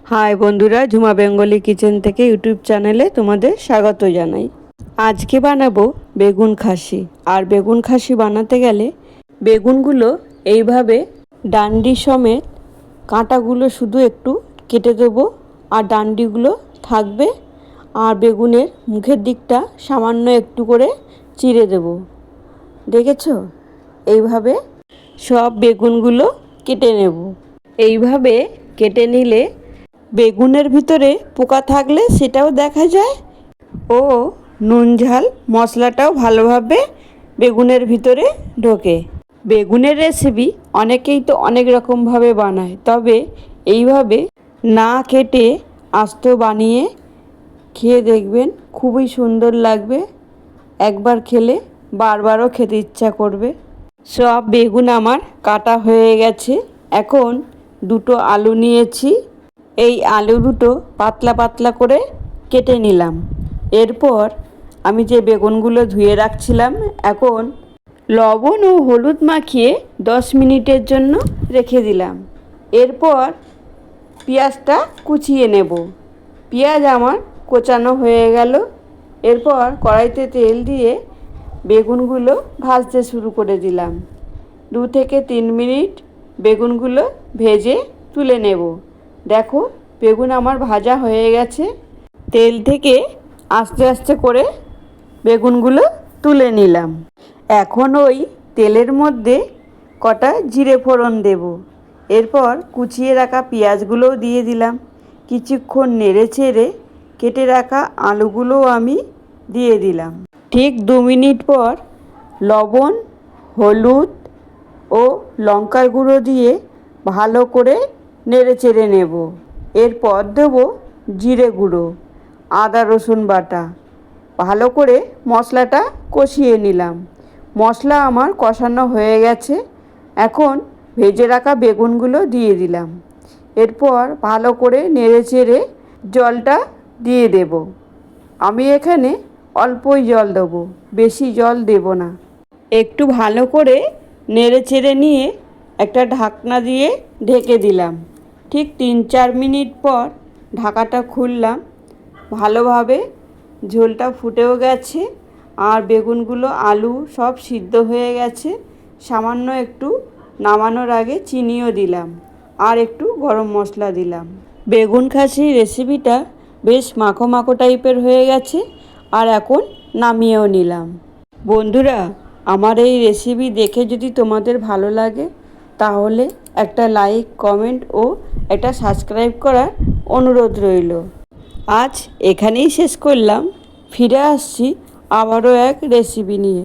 High বন্ধুরা, Jhuma Bengali kitchen থেকে YouTube চ্যানেলে তোমাদের স্বাগত জানাই। আজকে বানাবো বেগুন খাসি। আর বেগুন খাসি বানাতে গেলে বেগুনগুলো এইভাবে ডান্ডি সমেত কাঁটাগুলো শুধু একটু কেটে দেবো, আর ডান্ডিগুলো থাকবে, আর বেগুনের মুখের দিকটা সামান্য একটু করে চিড়ে দেবো। দেখেছো? এইভাবে সব বেগুনগুলো কেটে নেব। এইভাবে কেটে নিলে বেগুনের ভিতরে পোকা থাকলে সেটাও দেখা যায়, ও নুন ঝাল মশলাটাও ভালোভাবে বেগুনের ভিতরে ঢোকে। বেগুনের রেসিপি অনেকেই তো অনেক রকমভাবে বানায়, তবে এইভাবে না কেটে আস্ত বানিয়ে খেয়ে দেখবেন, খুবই সুন্দর লাগবে। একবার খেলে বারবারও খেতে ইচ্ছা করবে। সব বেগুন আমার কাটা হয়ে গেছে। এখন দুটো আলু নিয়েছি, এই আলু দুটো পাতলা পাতলা করে কেটে নিলাম। এরপর আমি যে বেগুনগুলো ধুয়ে রাখছিলাম, এখন লবণ ও হলুদ মাখিয়ে 10 মিনিটের জন্য রেখে দিলাম। এরপর পেঁয়াজটা কুচিয়ে নেব। পেঁয়াজ আমার কোচানো হয়ে গেল। এরপর কড়াইতে তেল দিয়ে বেগুনগুলো ভাজতে শুরু করে দিলাম। 2 থেকে 3 মিনিট বেগুনগুলো ভেজে তুলে নেব। দেখো, বেগুন আমার ভাজা হয়ে গেছে। তেল থেকে আস্তে আস্তে করে বেগুনগুলো তুলে নিলাম। এখন ওই তেলের মধ্যে কটা জিরে ফোড়ন দেব। এরপর কুচিয়ে রাখা পেঁয়াজগুলোও দিয়ে দিলাম। কিছুক্ষণ নেড়ে চেড়ে কেটে রাখা আলুগুলোও আমি দিয়ে দিলাম। ঠিক 2 মিনিট পর লবণ, হলুদ ও লঙ্কার গুঁড়ো দিয়ে ভালো করে নেড়ে চেড়ে নেব। এরপর দেবো জিরে গুঁড়ো, আদা রসুন বাটা। ভালো করে মশলাটা কষিয়ে নিলাম। মশলা আমার কষানো হয়ে গেছে। এখন ভেজে রাখা বেগুনগুলো দিয়ে দিলাম। এরপর ভালো করে নেড়ে চেড়ে জলটা দিয়ে দেব। আমি এখানে অল্পই জল দেবো, বেশি জল দেব না। একটু ভালো করে নেড়ে চেড়ে নিয়ে একটা ঢাকনা দিয়ে ঢেকে দিলাম। ঠিক 3-4 মিনিট পর ঢাকাটা খুললাম। ভালোভাবে ঝোলটা ফুটেও গেছে, আর বেগুনগুলো আলু সব সিদ্ধ হয়ে গেছে। সামান্য একটু নামানোর আগে চিনিও দিলাম, আর একটু গরম মশলা দিলাম। বেগুন খাসি রেসিপিটা বেশ মাখো মাখো টাইপের হয়ে গেছে, আর এখন নামিয়েও নিলাম। বন্ধুরা, আমার এই রেসিপি দেখে যদি তোমাদের ভালো লাগে, তাহলে একটা লাইক, কমেন্ট ও একটা সাবস্ক্রাইব করার অনুরোধ রইল। আজ এখানেই শেষ করলাম। ফিরে আসছি আবারও এক রেসিপি নিয়ে।